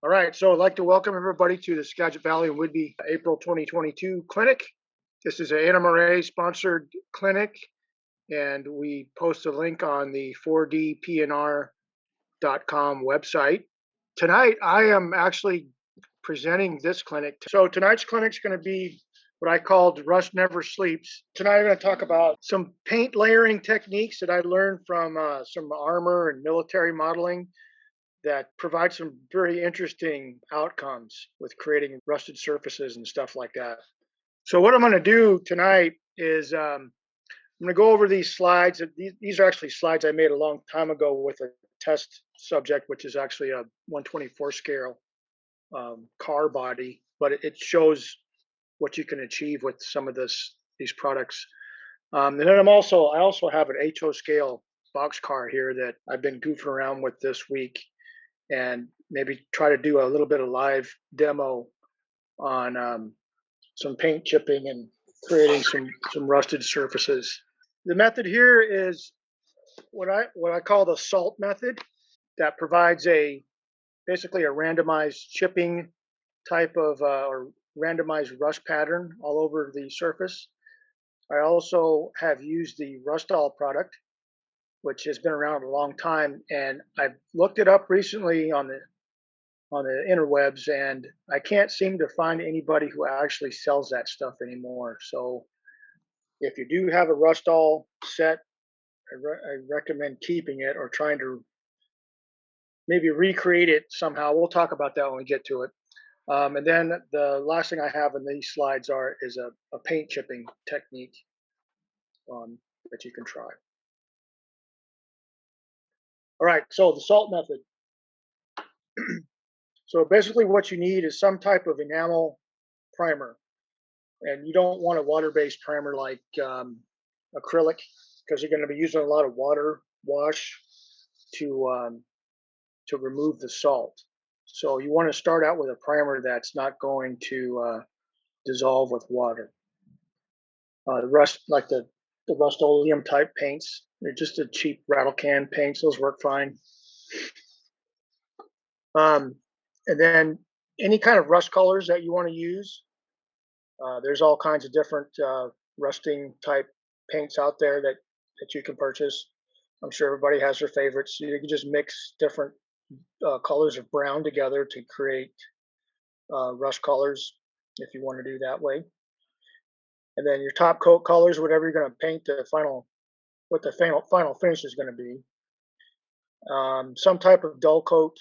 All right, so I'd like to welcome everybody to the Skagit Valley and Whidbey April 2022 clinic. This is an NMRA sponsored clinic, and we post a link on the 4dpnr.com website. Tonight, I am actually presenting this clinic. So tonight's clinic is going to be what I called Rust Never Sleeps. Tonight, I'm going to talk about some paint layering techniques that I learned from some armor and military modeling that provide some very interesting outcomes with creating rusted surfaces and stuff like that. So what I'm going to do tonight is I'm going to go over these slides. These are actually slides I made a long time ago with a test subject, which is actually a 124 scale car body, but it shows what you can achieve with some of these products. And then I also have an HO scale box car here that I've been goofing around with this week, and maybe try to do a little bit of live demo on some paint chipping and creating some rusted surfaces. The method here is what I call the SALT method, that provides basically a randomized chipping type of or randomized rust pattern all over the surface. I also have used the Rustall product, which has been around a long time, and I've looked it up recently on the interwebs, and I can't seem to find anybody who actually sells that stuff anymore. So if you do have a Rustall set, I recommend keeping it or trying to maybe recreate it somehow. We'll talk about that when we get to it. And then the last thing I have in these slides is a paint chipping technique that you can try. All right, so the SALT method. So basically what you need is some type of enamel primer. And you don't want a water-based primer like acrylic, because you're going to be using a lot of water wash to remove the salt. So you want to start out with a primer that's not going to dissolve with water. The Rust-Oleum type paints, they're just a cheap rattle can paints. Those work fine. And then any kind of rust colors that you want to use. There's all kinds of different rusting type paints out there that you can purchase. I'm sure everybody has their favorites. You can just mix different colors of brown together to create rust colors if you want to do that way. And then your top coat colors, whatever you're going to paint what the final finish is going to be. Some type of dull coat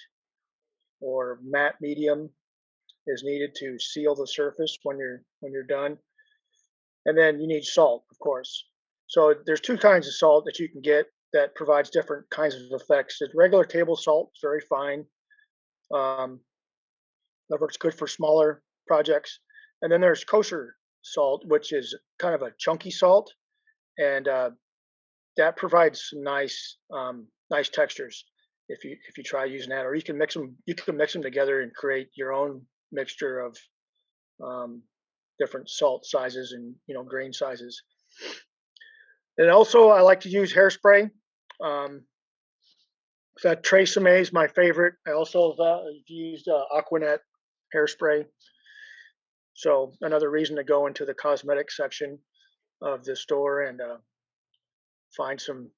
or matte medium is needed to seal the surface when you're done. And then you need salt, of course. So there's two kinds of salt that you can get that provides different kinds of effects. The regular table salt is very fine. That works good for smaller projects. And then there's kosher salt, which is kind of a chunky salt, and that provides some nice textures if you try using that. Or you can mix them together and create your own mixture of different salt sizes and grain sizes. And also I like to use hairspray. That Tresemme is my favorite. I also have used Aquanet hairspray. So another reason to go into the cosmetic section of the store and find some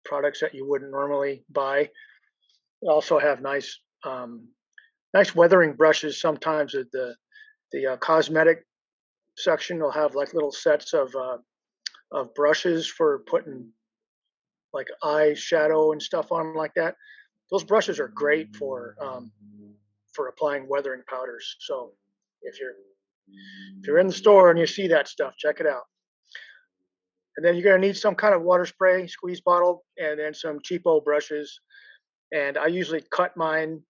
products that you wouldn't normally buy. We also have nice weathering brushes. Sometimes at the cosmetic section will have like little sets of brushes for putting like eye shadow and stuff on like that. Those brushes are great for applying weathering powders. So if you're in the store and you see that stuff, check it out. And then you're going to need some kind of water spray, squeeze bottle, and then some cheapo brushes. And I usually cut mine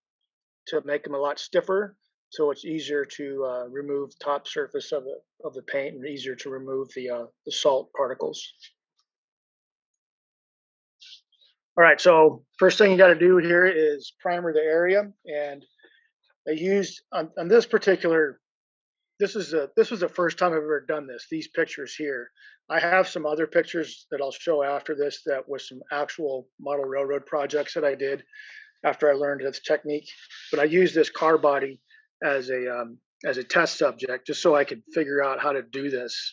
to make them a lot stiffer, so it's easier to remove the top surface of the paint and easier to remove the salt particles. All right, so first thing you got to do here is primer the area, and I used on this particular. This was the first time I've ever done this. These pictures here. I have some other pictures that I'll show after this that was some actual model railroad projects that I did. after I learned this technique. But I used this car body as a test subject, just so I could figure out how to do this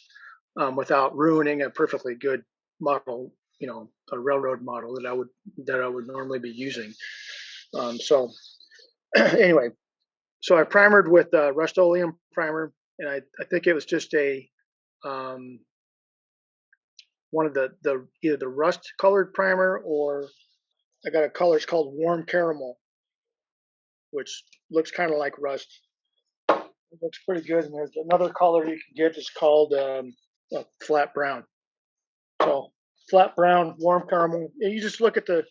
without ruining a perfectly good model, a railroad model that I would normally be using. So anyway, so I primered with Rust-Oleum primer, and I think it was just a um, one of the either the rust colored primer, or I got a color, it's called warm caramel, which looks kind of like rust. It looks pretty good. And there's another color you can get. It's called flat brown. So flat brown, warm caramel. And you just look at the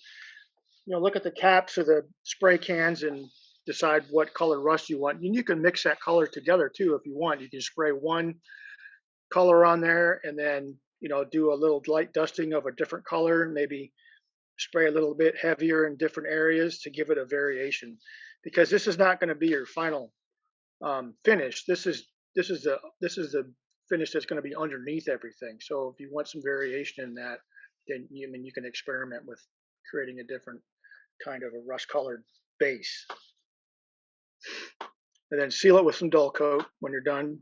look at the caps of the spray cans and decide what color rust you want. And you can mix that color together too if you want. You can spray one color on there and then do a little light dusting of a different color, maybe spray a little bit heavier in different areas to give it a variation, because this is not going to be your final finish. This is the finish that's going to be underneath everything. So if you want some variation in that, then you can experiment with creating a different kind of a rust colored base, and then seal it with some dull coat when you're done.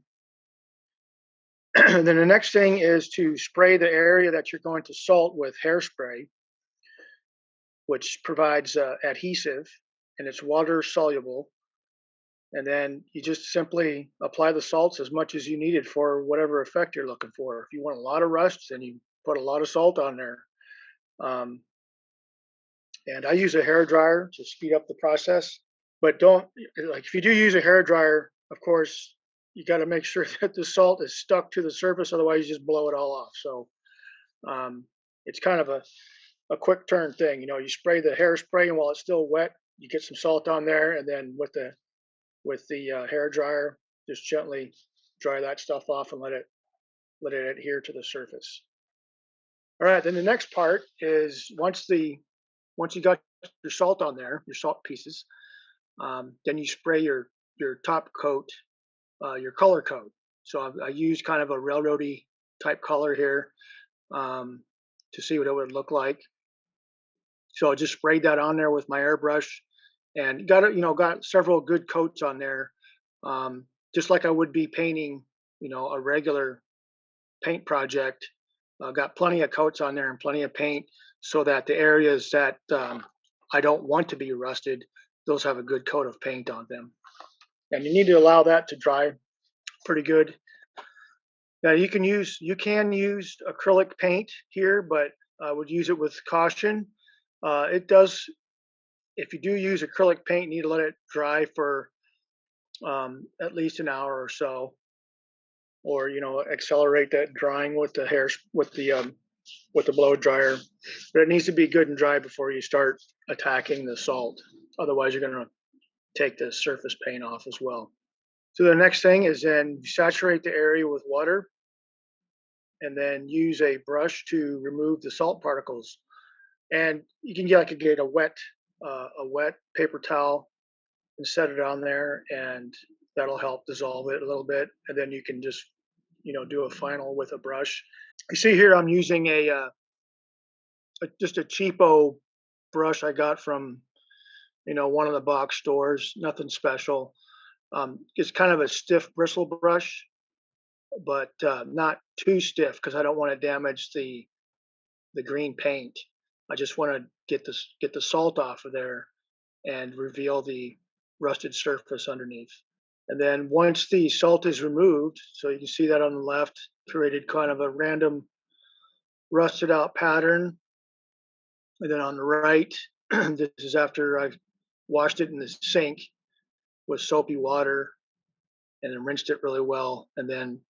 And then the next thing is to spray the area that you're going to salt with hairspray, which provides adhesive, and it's water soluble. And then you just simply apply the salts as much as you need it for whatever effect you're looking for. If you want a lot of rust, then you put a lot of salt on there. And I use a hair dryer to speed up the process. But don't, like, if you do use a hair dryer, of course, you got to make sure that the salt is stuck to the surface. Otherwise, you just blow it all off. So it's kind of a quick turn thing. You spray the hairspray, and while it's still wet, you get some salt on there, and then with the hair dryer, just gently dry that stuff off and let it adhere to the surface. All right, then the next part is once you got your salt on there, your salt pieces, then you spray your top coat, your color coat. So I use kind of a railroady type color here to see what it would look like. So I just sprayed that on there with my airbrush, and got several good coats on there, just like I would be painting, a regular paint project. Got plenty of coats on there and plenty of paint, so that the areas that I don't want to be rusted, those have a good coat of paint on them. And you need to allow that to dry pretty good. Now you can use acrylic paint here, but I would use it with caution. It does, if you do use acrylic paint, you need to let it dry for at least an hour or so, or accelerate that drying with the blow dryer. But it needs to be good and dry before you start attacking the salt. Otherwise, you're going to take the surface paint off as well. So the next thing is then saturate the area with water, and then use a brush to remove the salt particles. And you can get a wet paper towel and set it on there, and that'll help dissolve it a little bit. And then you can just do a final with a brush. You see here I'm using just a cheapo brush I got from one of the box stores. Nothing special. It's kind of a stiff bristle brush, but not too stiff, because I don't want to damage the green paint. I just want to get the salt off of there and reveal the rusted surface underneath. And then once the salt is removed, so you can see that on the left, created kind of a random rusted out pattern. And then on the right, this is after I've washed it in the sink with soapy water and then rinsed it really well, and then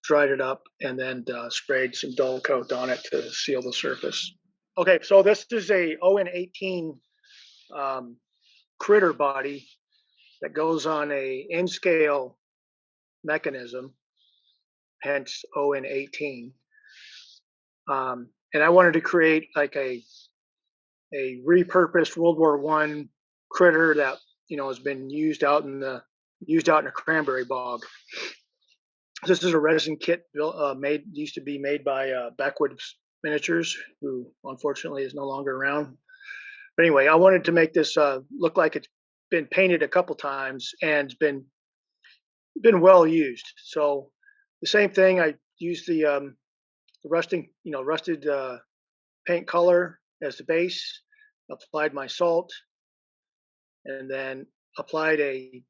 dried it up, and then sprayed some dull coat on it to seal the surface. Okay, so this is a ON18 critter body that goes on a N-scale mechanism, hence ON18. And I wanted to create like a repurposed World War I critter that has been used out in a cranberry bog. This is a resin kit used to be made by Backwood Miniatures, who unfortunately is no longer around. But anyway, I wanted to make this look like it's been painted a couple times and been well used. So the same thing. I used the rusted paint color as the base. Applied my salt, and then applied a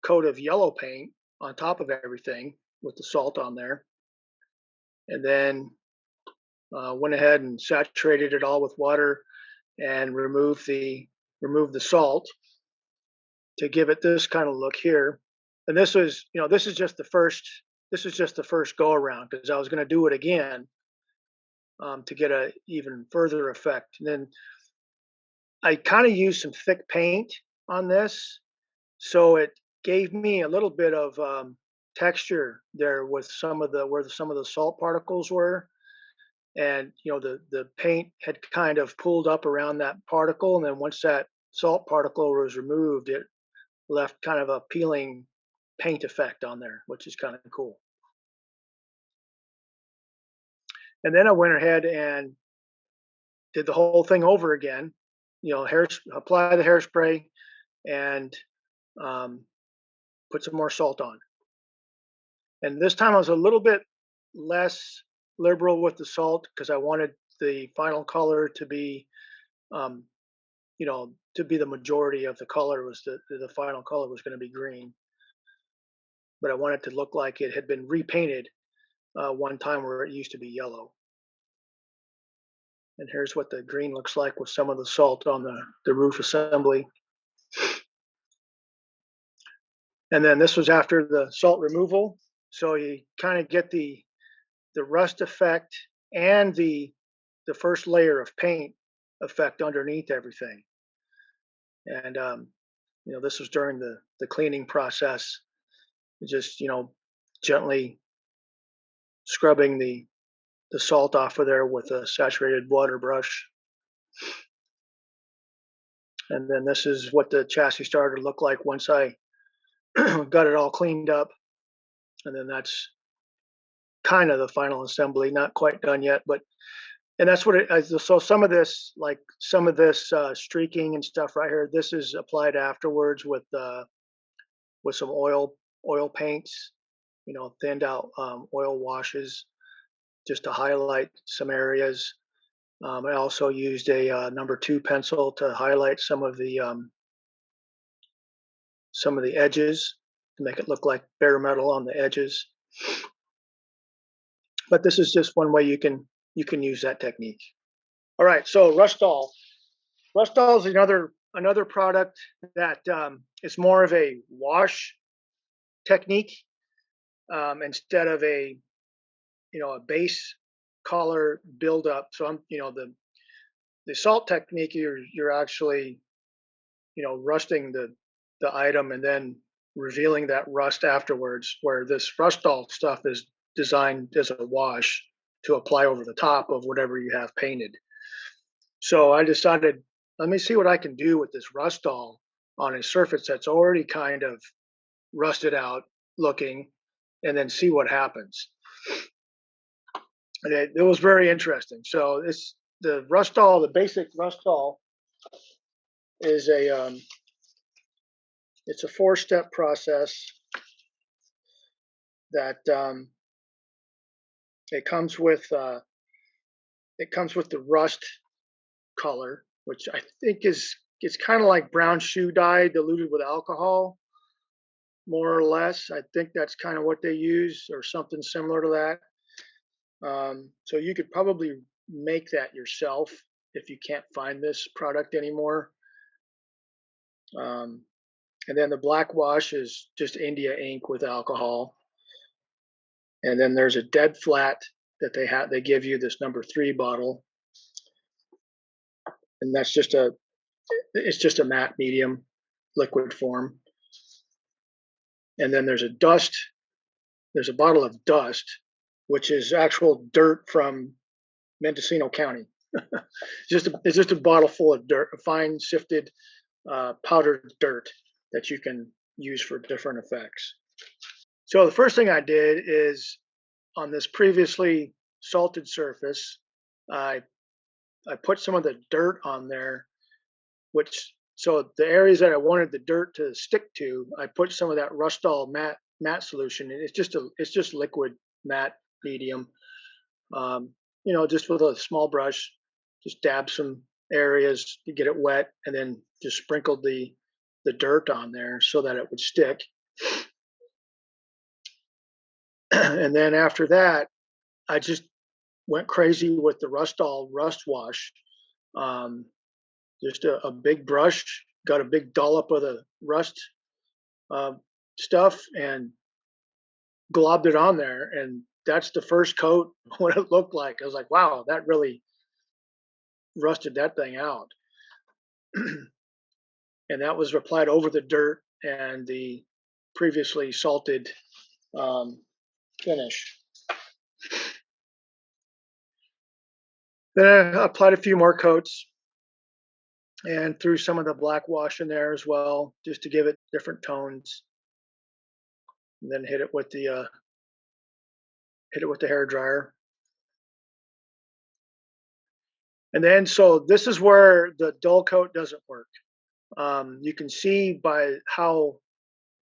coat of yellow paint on top of everything with the salt on there, and then went ahead and saturated it all with water and removed the salt to give it this kind of look here. And this was, this is just the first go around because I was going to do it again to get a even further effect. And then I kind of used some thick paint on this, so it gave me a little bit of texture there with some of the where some of the salt particles were, and the paint had kind of pulled up around that particle, and then once that salt particle was removed, it left kind of a peeling paint effect on there, which is kind of cool. And then I went ahead and did the whole thing over again. Apply the hairspray and um, put some more salt on. And this time I was a little bit less liberal with the salt because I wanted the final color to be, um, to be the majority of the color. Was the final color was going to be green, but I wanted to look like it had been repainted one time where it used to be yellow. And here's what the green looks like with some of the salt on the roof assembly. And then this was after the salt removal. So you kind of get the rust effect and the first layer of paint effect underneath everything. And this was during the cleaning process, just gently scrubbing the salt off of there with a saturated water brush. And then this is what the chassis started to look like once I got it all cleaned up. And then that's kind of the final assembly, not quite done yet, but and that's what so some of this streaking and stuff right here, this is applied afterwards with some oil paints, thinned out oil washes just to highlight some areas. I also used a number 2 pencil to highlight some of the edges to make it look like bare metal on the edges. But this is just one way you can use that technique. All right, so Rustall. Rustall is another product that is more of a wash technique instead of a base color buildup. So the salt technique, you're actually rusting the item and then revealing that rust afterwards, where this Rustall stuff is designed as a wash to apply over the top of whatever you have painted. So I decided, let me see what I can do with this Rustall on a surface that's already kind of rusted out looking, and then see what happens. And it was very interesting. So the basic Rustall is it's a 4-step process that it comes with the rust color, which I think it's kind of like brown shoe dye diluted with alcohol, more or less. I think that's kind of what they use, or something similar to that. So you could probably make that yourself if you can't find this product anymore. And then the black wash is just India ink with alcohol. And then there's a dead flat that they give you, this number 3 bottle, and it's just a matte medium liquid form. And then there's a bottle of dust, which is actual dirt from Mendocino County. It's just a bottle full of dirt, fine sifted powdered dirt that you can use for different effects. So the first thing I did is, on this previously salted surface, I put some of the dirt on there so the areas that I wanted the dirt to stick to, I put some of that Rustall matte solution, and it's just liquid matte medium. Just with a small brush, just dab some areas to get it wet, and then just sprinkled the dirt on there so that it would stick. And then after that, I just went crazy with the Rustall rust wash. Um, just a big brush, got a big dollop of the rust uh, stuff, and globbed it on there. And that's the first coat. What it looked like, I was like, wow, that really rusted that thing out. And that was applied over the dirt and the previously salted finish. Then I applied a few more coats and threw some of the black wash in there as well, just to give it different tones. And then hit it with the hair dryer. And then, so this is where the dull coat doesn't work. You can see by how,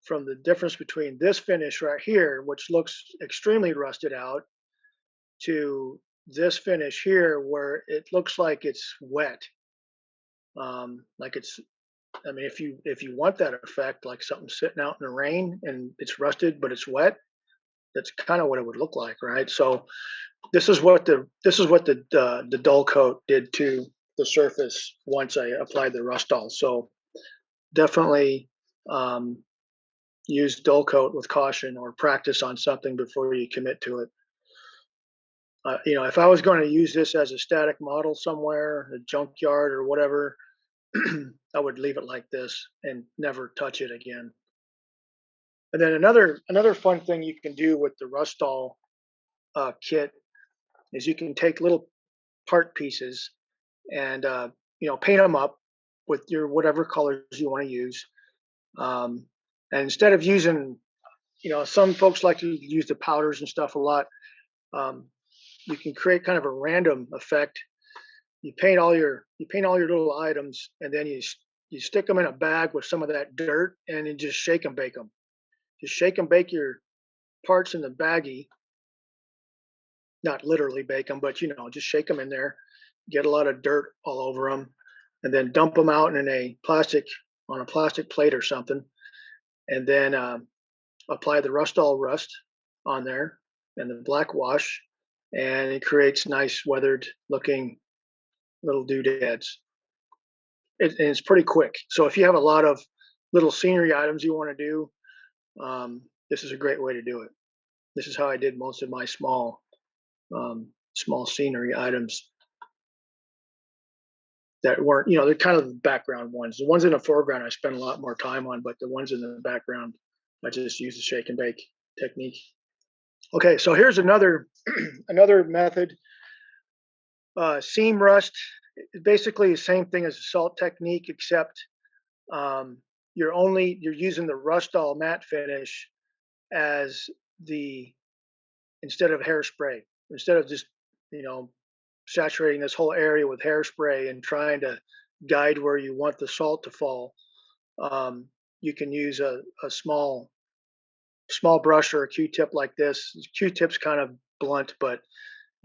from the difference between this finish right here, which looks extremely rusted out, to this finish here, where it looks like it's wet. Like it's, I mean, if you want that effect, like something sitting out in the rain and it's rusted but it's wet, that's kind of what it would look like, right? So this is what the dull coat did to the surface once I applied the Rustall. So definitely use dull coat with caution, or practice on something before you commit to it. If I was going to use this as a static model somewhere, a junkyard or whatever, I would leave it like this and never touch it again. And then another fun thing you can do with the Rustall kit is you can take little part pieces and paint them up with your whatever colors you want to use. And instead of using, some folks like to use the powders and stuff a lot. You can create kind of a random effect. You paint all your little items, and then you stick them in a bag with some of that dirt, and then just shake and bake them. Just shake and bake your parts in the baggie. Not literally bake them, but just shake them in there. Get a lot of dirt all over them, and then dump them out on a plastic plate or something, and then apply the Rustall rust on there and the black wash, and it creates nice weathered looking little doodads. And it's pretty quick. So if you have a lot of little scenery items you want to do, this is a great way to do it. This is how I did most of my small scenery items that weren't, they're kind of the background ones. The ones in the foreground I spend a lot more time on, but the ones in the background, I just use the shake and bake technique. Okay, so here's another method. Seam rust is basically the same thing as the salt technique, except you're using the Rustall matte finish as instead of hairspray. Instead of just saturating this whole area with hairspray and trying to guide where you want the salt to fall, you can use a small brush or a Q-tip like this. Q-tip's kind of blunt, but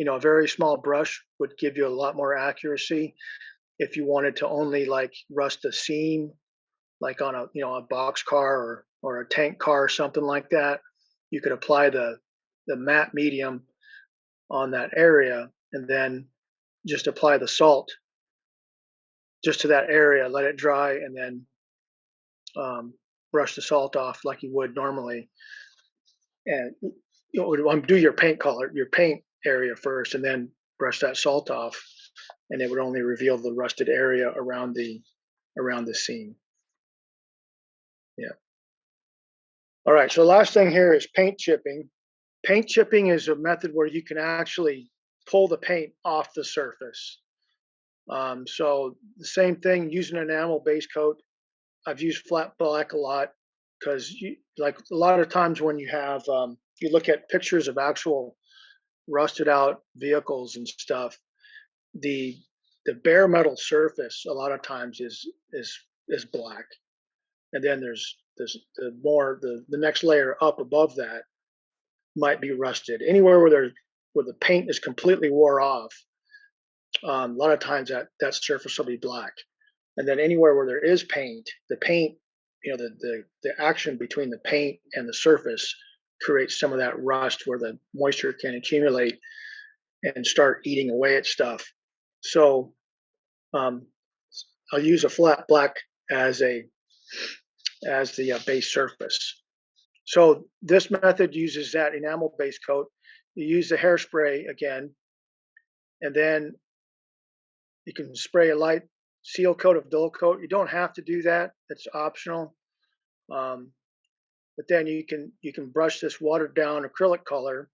a very small brush would give you a lot more accuracy. If you wanted to only like rust a seam, like on a box car or a tank car or something like that, you could apply the matte medium on that area, and then just apply the salt just to that area, let it dry, and then brush the salt off like you would normally. And do your paint area first, and then brush that salt off, and it would only reveal the rusted area around the seam. Yeah. All right. So the last thing here is paint chipping. Paint chipping is a method where you can actually pull the paint off the surface. So the same thing, using an enamel base coat. I've used flat black a lot because, like a lot of times when you have you look at pictures of actual rusted out vehicles and stuff, the the bare metal surface a lot of times is black, and then there's the next layer up above that might be rusted. Anywhere where the paint is completely wore off, a lot of times that surface will be black. And then anywhere where there is paint, the paint, the action between the paint and the surface creates some of that rust where the moisture can accumulate and start eating away at stuff. So um, I'll use a flat black as a as the base surface. So this method uses that enamel base coat. You use the hairspray again, and then you can spray a light seal coat of dull coat. You don't have to do that; it's optional. Um, but then you can brush this watered down acrylic color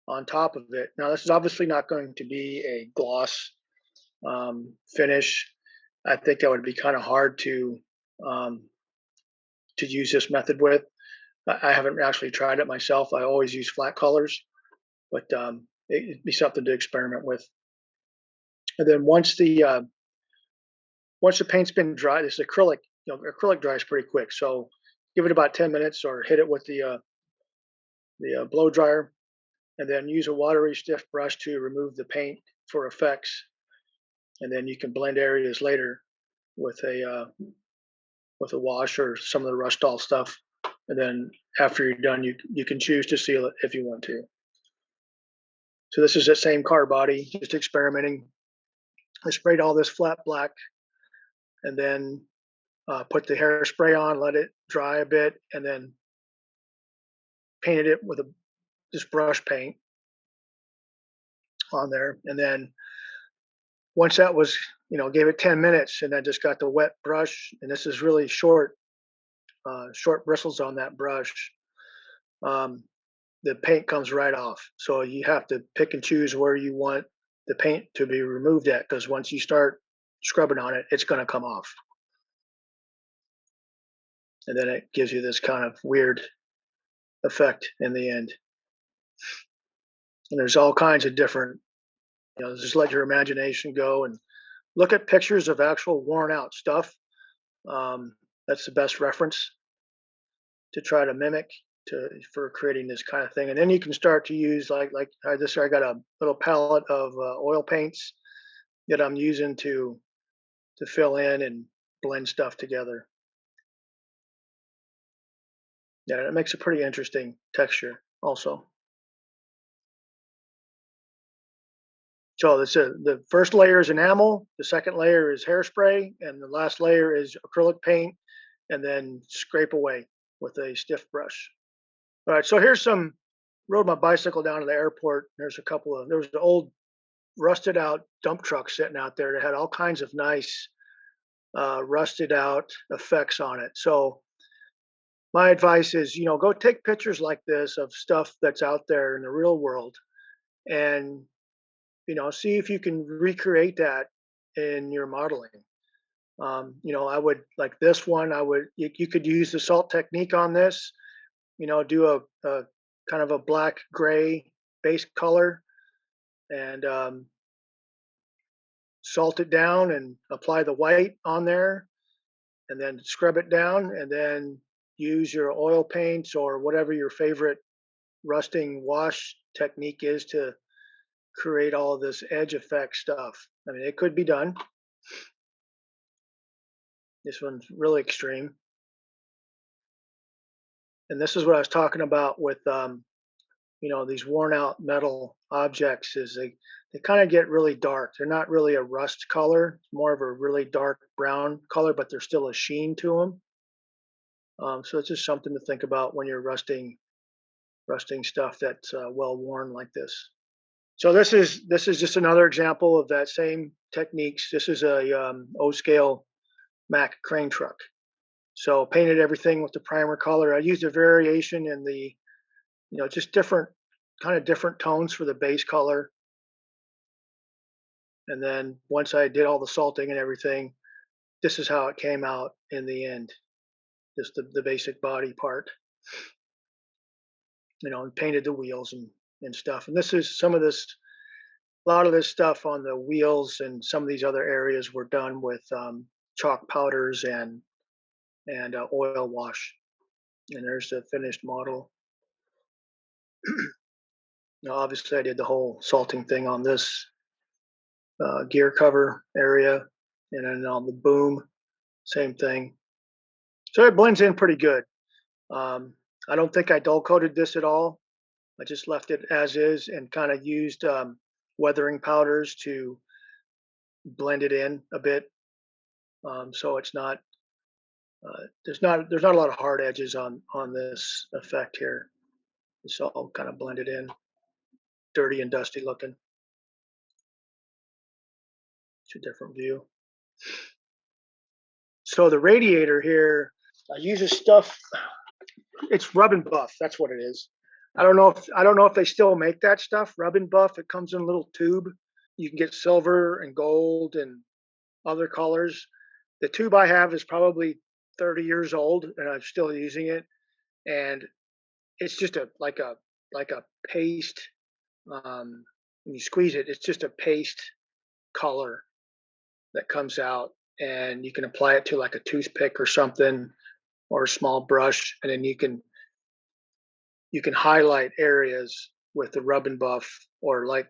on top of it. Now this is obviously not going to be a gloss finish. I think that would be kind of hard um, to use this method with. I haven't actually tried it myself. I always use flat colors, but it'd be something to experiment with. And then once the paint's been dry, this is acrylic. Acrylic dries pretty quick, so give it about 10 minutes or hit it with the blow dryer, and then use a watery stiff brush to remove the paint for effects. And then you can blend areas later with a wash or some of the rustall stuff. And then after you're done, you can choose to seal it if you want to. So this is the same car body, just experimenting. I sprayed all this flat black, and then put the hairspray on, let it dry a bit, and then painted it with just brush paint on there. And then once that was, gave it 10 minutes, and I just got the wet brush, and this is really short bristles on that brush. The paint comes right off. So you have to pick and choose where you want the paint to be removed at, because once you start scrubbing on it, it's going to come off. And then it gives you this kind of weird effect in the end. And there's all kinds of different, just let your imagination go and look at pictures of actual worn out stuff. That's the best reference to try to mimic for creating this kind of thing. And then you can start to use like this. I got a little palette of oil paints that I'm using to fill in and blend stuff together. Yeah, it makes a pretty interesting texture also. So the first layer is enamel, the second layer is hairspray, and the last layer is acrylic paint, and then scrape away with a stiff brush. All right, so rode my bicycle down to the airport. There was an old rusted out dump truck sitting out there that had all kinds of nice rusted out effects on it. So my advice is, go take pictures like this of stuff that's out there in the real world, and see if you can recreate that in your modeling. I would like this one. You could use the salt technique on this. Do a kind of a black gray base color, and salt it down and apply the white on there, and then scrub it down, and then use your oil paints or whatever your favorite rusting wash technique is to create all of this edge effect stuff. I mean, it could be done. This one's really extreme. And this is what I was talking about with, these worn out metal objects is they kind of get really dark. They're not really a rust color, it's more of a really dark brown color, but there's still a sheen to them. So it's just something to think about when you're rusting stuff that's well worn like this. So this is just another example of that same techniques. This is a O-scale Mack crane truck. So painted everything with the primer color. I used a variation in the, just different tones for the base color. And then once I did all the salting and everything, this is how it came out in the end. Just the basic body part. And painted the wheels and stuff. And this is some of this A lot of this stuff on the wheels and some of these other areas were done with chalk powders and oil wash. And there's the finished model. Now, obviously, I did the whole salting thing on this gear cover area, and then on the boom, same thing. So it blends in pretty good. I don't think I dull coated this at all. I just left it as is and kind of used weathering powders to blend it in a bit. So it's not there's not a lot of hard edges on this effect here. It's all kind of blended in, dirty and dusty looking. It's a different view. So the radiator here uses stuff. It's rub and buff. That's what it is. I don't know if they still make that stuff. Rub and buff. It comes in a little tube. You can get silver and gold and other colors. The tube I have is probably 30 years old, and I'm still using it. And it's just a paste. When you squeeze it, it's just a paste color that comes out, and you can apply it to like a toothpick or something, or a small brush, and then you can highlight areas with the rub and buff, or like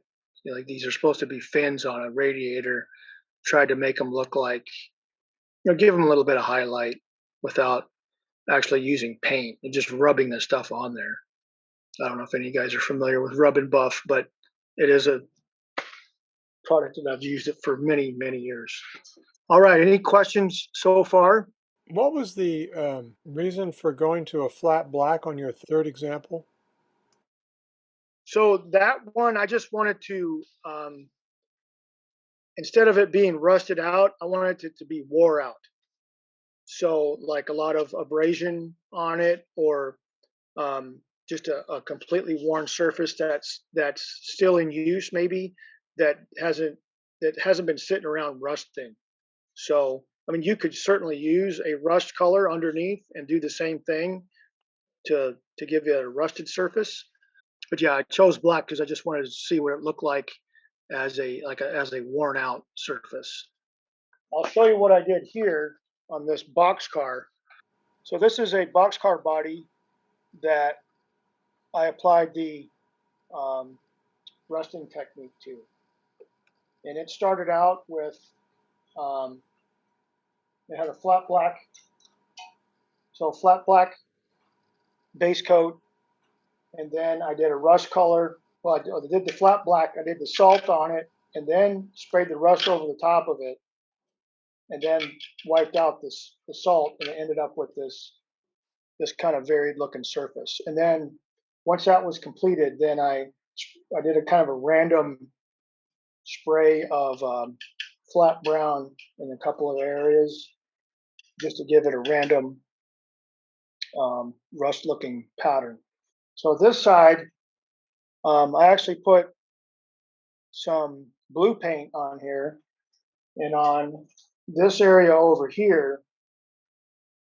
these are supposed to be fins on a radiator. Try to make them look like, give them a little bit of highlight without actually using paint and just rubbing the stuff on there. I don't know if any of you guys are familiar with rub and buff, but it is a product that I've used it for many, many years. All right, any questions so far? What was the reason for going to a flat black on your third example? So that one, I just wanted to, instead of it being rusted out, I wanted it to be wore out. So like a lot of abrasion on it, or just a completely worn surface that's still in use, maybe that hasn't been sitting around rusting. So I mean, you could certainly use a rust color underneath and do the same thing to give you a rusted surface. But yeah, I chose black because I just wanted to see what it looked like as a worn out surface. I'll show you what I did here on this box car. So this is a box car body that I applied the um, rusting technique to, and it started out with um, it had a flat black, so flat black base coat, and then I did a rust color. Well, I did the flat black. I did the salt on it, and then sprayed the rust over the top of it, and then wiped out the salt, and it ended up with this kind of varied looking surface. And then once that was completed, then I did a kind of a random spray of flat brown in a couple of areas just to give it a random rust looking pattern. So this side, I actually put some blue paint on here, and on this area over here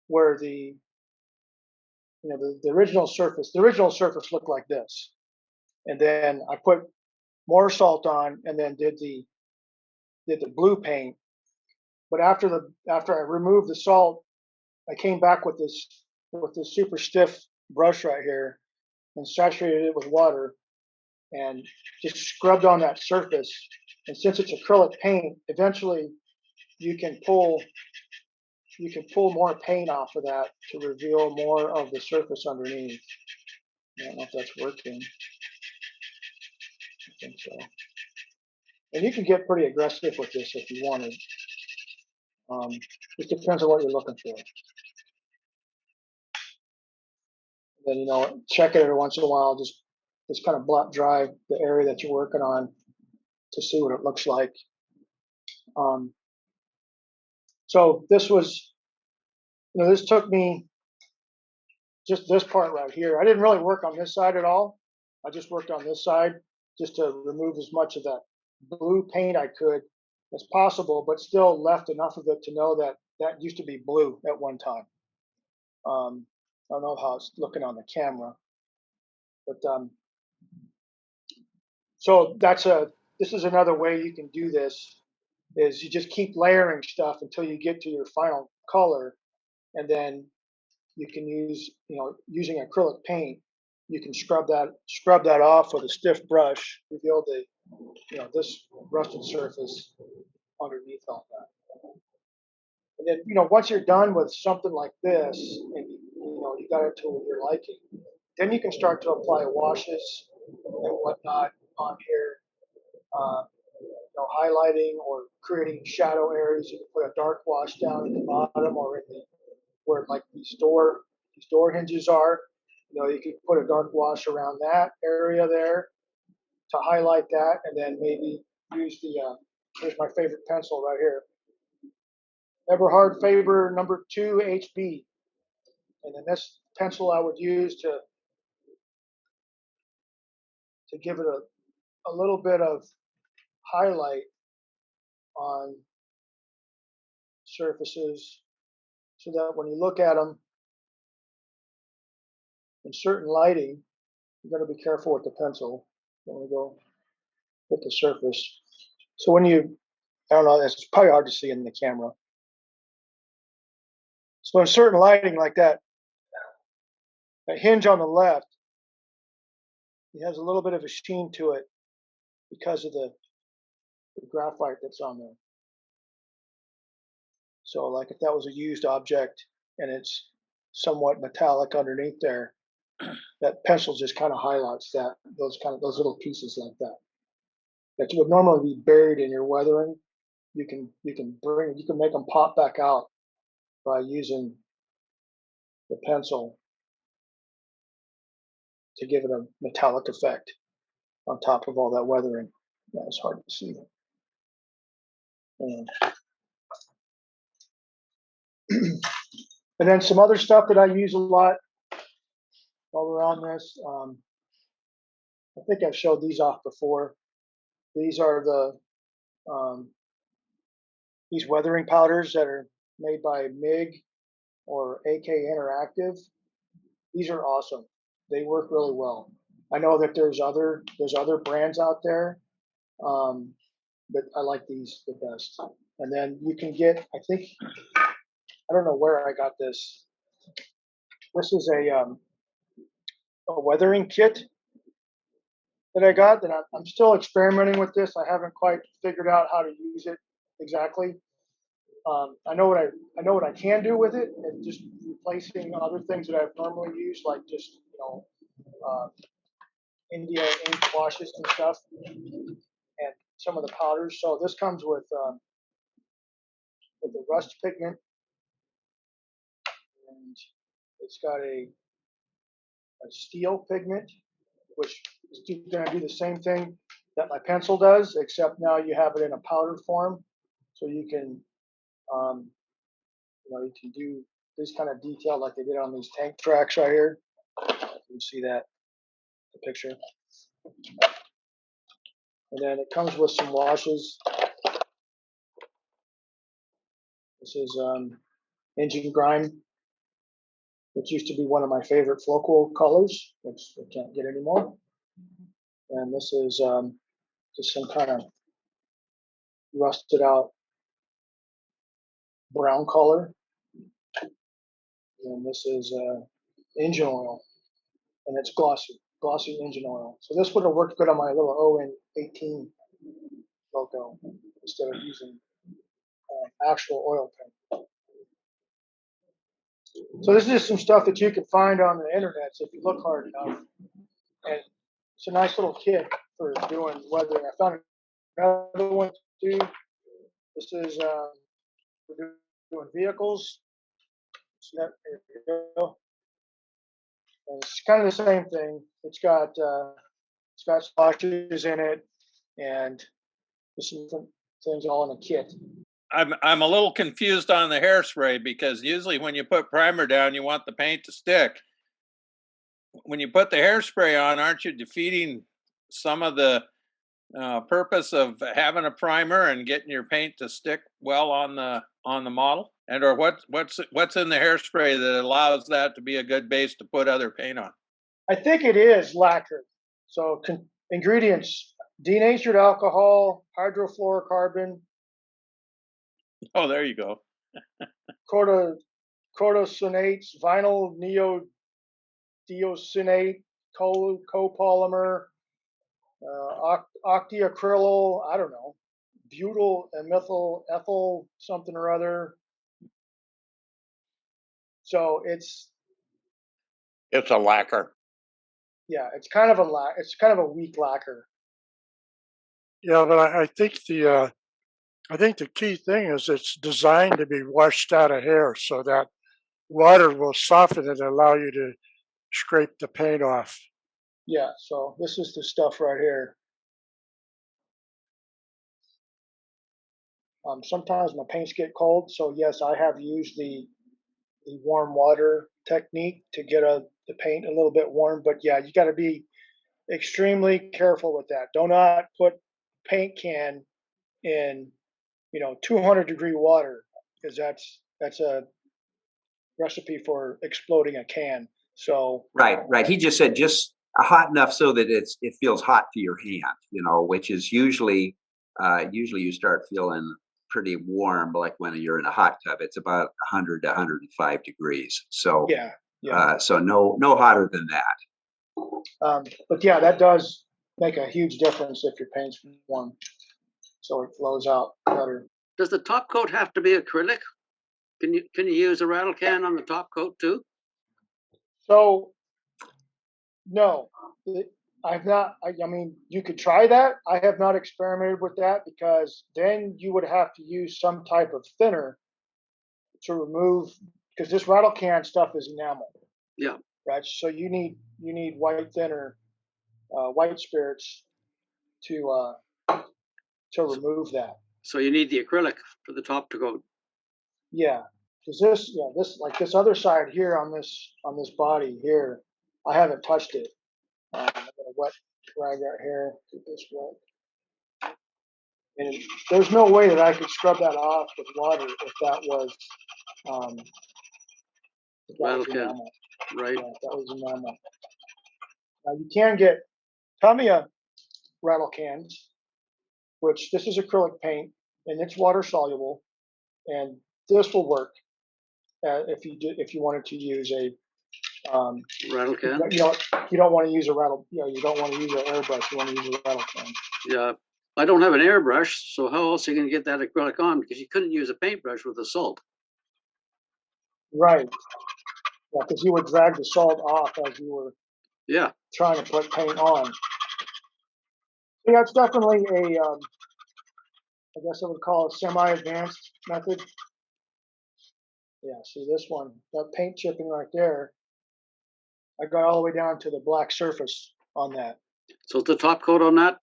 where the original surface looked like this. And then I put more salt on and then did the blue paint. But after I removed the salt, I came back with this super stiff brush right here and saturated it with water and just scrubbed on that surface. And since it's acrylic paint, eventually you can pull more paint off of that to reveal more of the surface underneath. I don't know if that's working. I think so. And you can get pretty aggressive with this if you wanted. It depends on what you're looking for. And then check it every once in a while. Just kind of blot dry the area that you're working on to see what it looks like. So this was, this took me just this part right here. I didn't really work on this side at all. I just worked on this side just to remove as much of that blue paint I could as possible, but still left enough of it to know that that used to be blue at one time. I don't know how it's looking on the camera, but so that's this is another way you can do this, is you just keep layering stuff until you get to your final color, and then you can use, using acrylic paint, you can scrub that off with a stiff brush, reveal the, this rusted surface underneath all that. And then, once you're done with something like this, and you got it to your liking, then you can start to apply washes and whatnot on here, highlighting or creating shadow areas. You can put a dark wash down at the bottom or in the where like these door hinges are. You can put a dark wash around that area there to highlight that, and then maybe use the here's my favorite pencil right here, Eberhard Faber number 2 HB, and then this pencil I would use to give it a little bit of highlight on surfaces, so that when you look at them in certain lighting, you got to be careful with the pencil when we go hit the surface. So when you, I don't know, it's probably hard to see in the camera. So in certain lighting like that, that hinge on the left, it has a little bit of a sheen to it because of the graphite that's on there. So like if that was a used object and it's somewhat metallic underneath there, that pencil just kind of highlights that, those little pieces like that would normally be buried in your weathering. You can make them pop back out by using the pencil to give it a metallic effect on top of all that weathering. Yeah, it's hard to see. And then some other stuff that I use a lot while we're on this. I think I've showed these off before. These are these weathering powders that are made by MIG or AK Interactive. These are awesome. They work really well. I know that there's other brands out there, but I like these the best. And then you can get, I think, I don't know where I got this. This is a weathering kit that I got. And I'm still experimenting with this. I haven't quite figured out how to use it exactly. I know what I can do with it, and just replacing other things that I've normally used, like just India ink washes and stuff, and some of the powders. So this comes with the rust pigment, and it's got a steel pigment, which is going to do the same thing that my pencil does, except now you have it in a powder form, so you can you can do this kind of detail like they did on these tank tracks right here. You can see that the picture. And then it comes with some washes. This is engine grime, which used to be one of my favorite Floqual colors, which I can't get anymore. And this is just some kind of rusted out brown color. And this is engine oil, and it's glossy engine oil. So this would have worked good on my little ON18 logo instead of using actual oil paint. So this is just some stuff that you can find on the internet if you look hard enough. And it's a nice little kit for doing weathering. I found another one too. This is for doing vehicles. So there you go. And it's kind of the same thing. It's got splotches in it, and some different things all in a kit. I'm a little confused on the hairspray, because usually when you put primer down, you want the paint to stick. When you put the hairspray on, aren't you defeating some of the purpose of having a primer and getting your paint to stick well on the model? And or what's in the hairspray that allows that to be a good base to put other paint on? I think it is lacquer. So ingredients denatured alcohol, hydrofluorocarbon, Oh, there you go. cortisonates, vinyl neodeosinate, copolymer, octiacrylyl, I don't know, butyl and methyl ethyl something or other. So it's a lacquer. yeah, it's kind of a weak lacquer. Yeah, but I think the key thing is it's designed to be washed out of hair so that water will soften it and allow you to scrape the paint off. Yeah, so this is the stuff right here. Sometimes my paints get cold, so yes, I have used the warm water technique to get the paint a little bit warm. But yeah, you got to be extremely careful with that. Do not put paint can in 200-degree water, because that's a recipe for exploding a can. So right. He just said just hot enough so that it feels hot to your hand, which is usually you start feeling pretty warm, like when you're in a hot tub. It's about 100 to 105 degrees. So yeah. So no hotter than that. But yeah, that does make a huge difference if your paint's warm, so it flows out better. Does the top coat have to be acrylic? Can you use a rattle can on the top coat too? So no, I've not. I mean, you could try that. I have not experimented with that, because then you would have to use some type of thinner to remove, because this rattle can stuff is enamel. Yeah. Right. So you need white thinner, white spirits to remove that. So you need the acrylic for the top to coat. Yeah, because this like this other side here on this body here, I haven't touched it. I've got a wet rag right here. Keep this wet. And there's no way that I could scrub that off with water if that was Rattle can. enamel. Right. Yeah, if that was enamel. Now you can get Tamiya rattle cans, which this is acrylic paint and it's water soluble, and this will work if you wanted to use a rattle can. You don't want to use a rattle. You don't want to use an airbrush. You want to use a rattle can. Yeah, I don't have an airbrush, so how else are you going to get that acrylic on? Because you couldn't use a paintbrush with the salt. Right. Yeah, because you would drag the salt off as you were trying to put paint on. Yeah, it's definitely I guess I would call it a semi-advanced method. Yeah, see this one, that paint chipping right there, I got all the way down to the black surface on that. So it's the top coat on that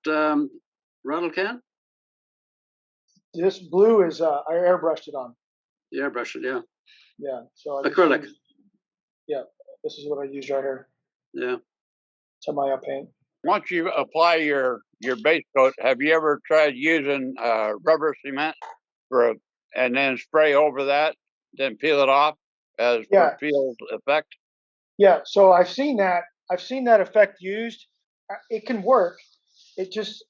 rattle can? This blue is, I airbrushed it on. You airbrushed it, yeah. Yeah, so acrylic. This is what I use right here. Yeah. Tamiya paint. Once you apply your base coat, have you ever tried using rubber cement and then spray over that, then peel it off as for field effect? Yeah, so I've seen that effect used. It can work. It's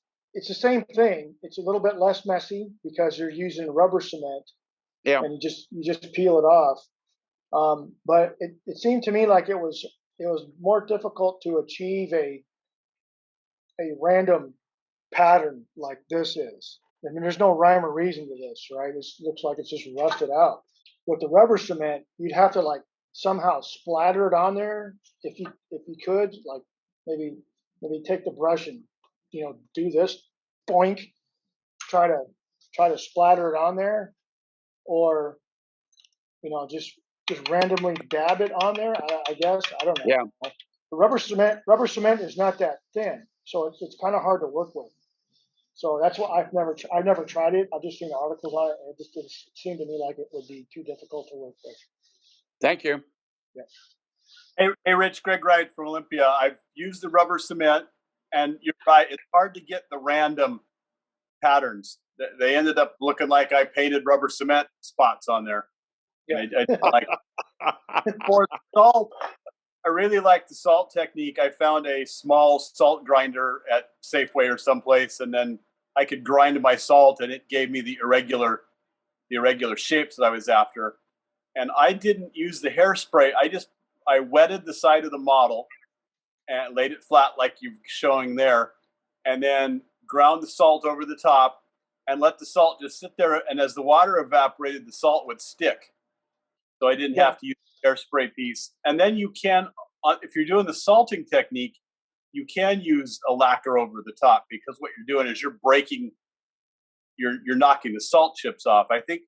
the same thing. It's a little bit less messy because you're using rubber cement. Yeah. And you just peel it off. But it seemed to me like it was more difficult to achieve a random pattern like this is. I mean, there's no rhyme or reason to this, right? It looks like it's just rusted out. With the rubber cement, you'd have to like somehow splatter it on there if you could, like maybe take the brush and do this, boink, try to splatter it on there, or just randomly dab it on there. I guess I don't know. Yeah. The rubber cement is not that thin, so it's kind of hard to work with. So that's why I've never tried it. I've just seen articles on it, and it just didn't seem to me like it would be too difficult to work with. Thank you. Yeah. Hey, Rich, Greg Wright from Olympia. I've used the rubber cement, and you're right. It's hard to get the random patterns. They ended up looking like I painted rubber cement spots on there. Yeah. I like pour salt I really like the salt technique. I found a small salt grinder at Safeway or someplace, and then I could grind my salt, and it gave me the irregular shapes that I was after. And I didn't use the hairspray. I wetted the side of the model and laid it flat like you're showing there, and then ground the salt over the top and let the salt just sit there. And as the water evaporated, the salt would stick. So I didn't have to use the hairspray piece. And then you can, if you're doing the salting technique, you can use a lacquer over the top, because what you're doing is you're knocking the salt chips off. I think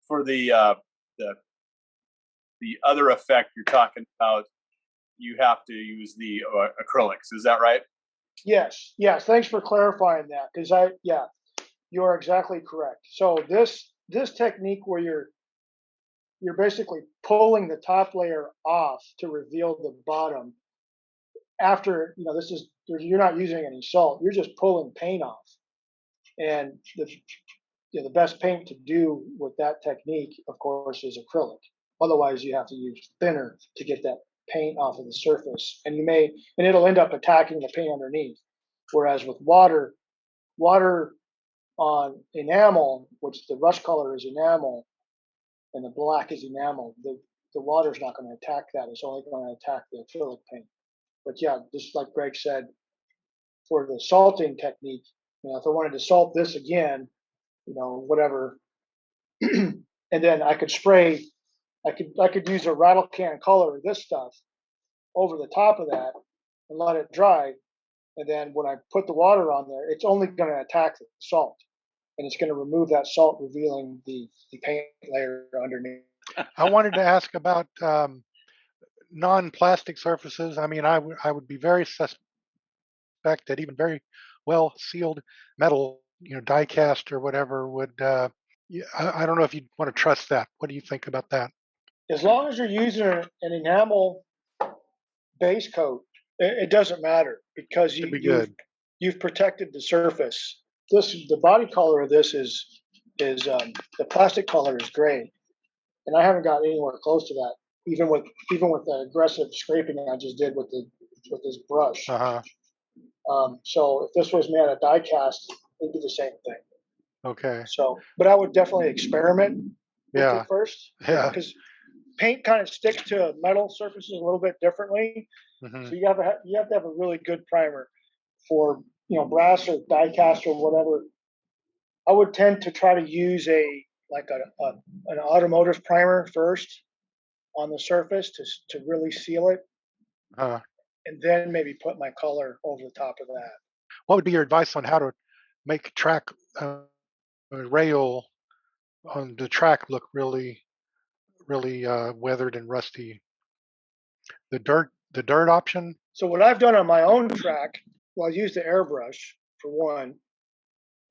for the other effect you're talking about, you have to use the acrylics. Is that right? Yes. Thanks for clarifying that, because you are exactly correct. So this technique where you're basically pulling the top layer off to reveal the bottom. After you're not using any salt. You're just pulling paint off, and the best paint to do with that technique, of course, is acrylic. Otherwise, you have to use thinner to get that paint off of the surface, and it'll end up attacking the paint underneath. Whereas with water on enamel, which the rust color is enamel and the black is enamel, the water's not going to attack that. It's only going to attack the acrylic paint. But yeah, just like Greg said, for the salting technique, if I wanted to salt this again, whatever, and then I could spray, I could use a rattle can color of this stuff over the top of that and let it dry. And then when I put the water on there, it's only going to attack the salt, and it's going to remove that salt, revealing the paint layer underneath. I wanted to ask about non-plastic surfaces. I mean, I would be very suspect that even very well sealed metal, die cast or whatever would. I don't know if you'd want to trust that. What do you think about that? As long as you're using an enamel base coat, it doesn't matter, because you've protected the surface. The body color of this is the plastic color is gray, and I haven't gotten anywhere close to that, even with the aggressive scraping I just did with this brush. So if this was made out of die cast, it'd be the same thing. Okay. So, but I would definitely experiment with it first. Yeah. Because paint kind of sticks to metal surfaces a little bit differently. So you have to have a really good primer for brass or die cast or whatever. I would tend to try to use an automotive primer first on the surface to really seal it, and then maybe put my color over the top of that. What would be your advice on how to make track rail on the track look really weathered and rusty? The dirt option. So what I've done on my own track, I use the airbrush for one,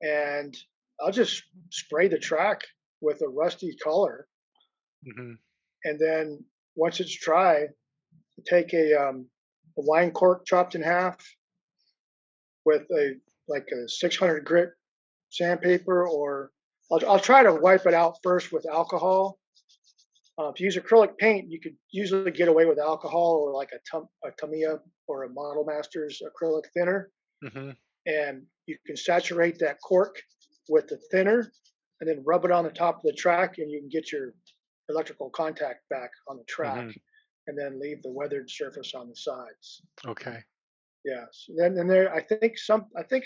and I'll just spray the track with a rusty color, and then once it's dry, take a wine cork chopped in half with a 600 grit sandpaper, or I'll try to wipe it out first with alcohol. If you use acrylic paint, you could usually get away with alcohol or like a Tamiya or a Model Masters acrylic thinner. And you can saturate that cork with the thinner and then rub it on the top of the track, and you can get your electrical contact back on the track, and then leave the weathered surface on the sides. Okay. Yes. Then there, I think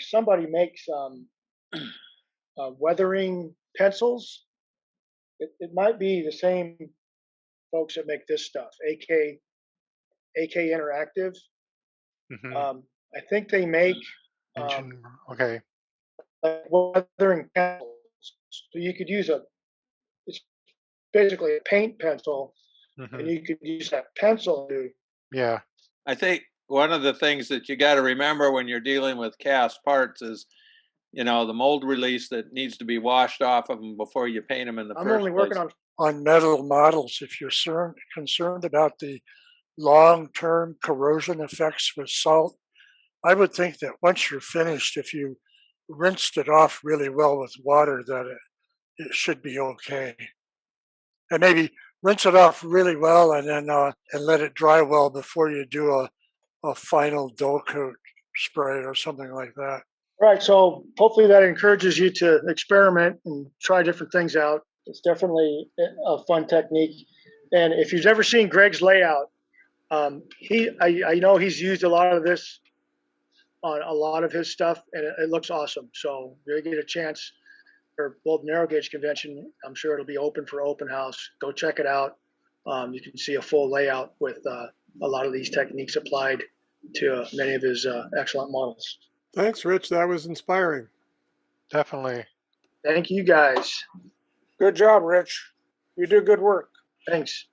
somebody makes weathering pencils. It might be the same folks that make this stuff, AK Interactive. I think they make okay, like weathering pencils. So you could use it's basically a paint pencil, and you could use that pencil to. Yeah. I think one of the things that you got to remember when you're dealing with cast parts is, the mold release that needs to be washed off of them before you paint them in the first place. I'm only working on metal models. If you're concerned about the long-term corrosion effects with salt, I would think that once you're finished, if you rinsed it off really well with water, that it should be okay. And maybe rinse it off really well, and then and let it dry well before you do a final dull coat spray or something like that. Right. So hopefully that encourages you to experiment and try different things out. It's definitely a fun technique. And if you've ever seen Greg's layout, I know he's used a lot of this on a lot of his stuff, and it looks awesome. So if you get a chance for both narrow gauge convention, I'm sure it'll be open for open house. Go check it out. You can see a full layout with a lot of these techniques applied to many of his excellent models. Thanks, Rich. That was inspiring. Definitely. Thank you guys. Good job, Rich. You do good work. Thanks.